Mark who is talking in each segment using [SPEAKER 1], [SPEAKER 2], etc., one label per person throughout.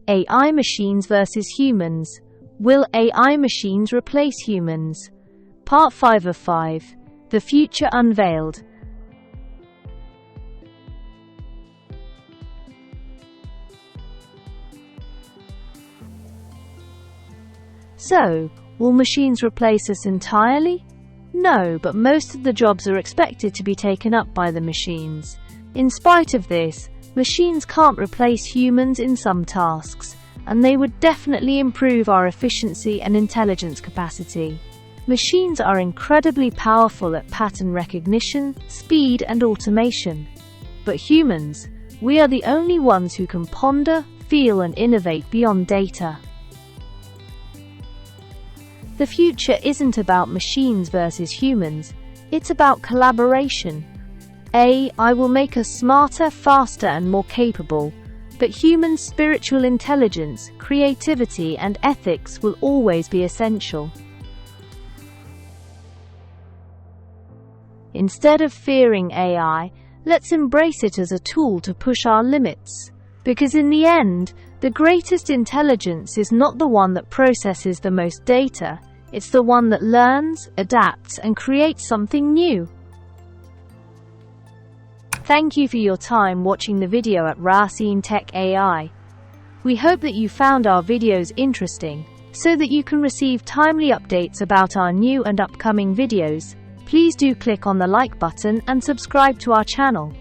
[SPEAKER 1] AI machines versus humans. Will AI machines replace humans? Part 5 of 5. The future unveiled. So, will machines replace us entirely? No, but most of the jobs are expected to be taken up by the machines. In spite of this, machines can't replace humans in some tasks, and they would definitely improve our efficiency and intelligence capacity. Machines are incredibly powerful at pattern recognition, speed, and automation. But humans, we are the only ones who can ponder, feel, and innovate beyond data. The future isn't about machines versus humans, it's about collaboration. AI will make us smarter, faster, and more capable, but human spiritual intelligence, creativity, and ethics will always be essential. Instead of fearing AI, let's embrace it as a tool to push our limits. Because in the end, the greatest intelligence is not the one that processes the most data, it's the one that learns, adapts, and creates something new. Thank you for your time watching the video at Racine Tech AI. We hope that you found our videos interesting. So that you can receive timely updates about our new and upcoming videos, please do click on the like button and subscribe to our channel.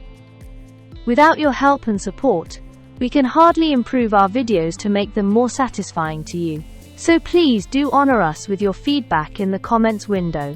[SPEAKER 1] Without your help and support, we can hardly improve our videos to make them more satisfying to you. So please do honor us with your feedback in the comments window.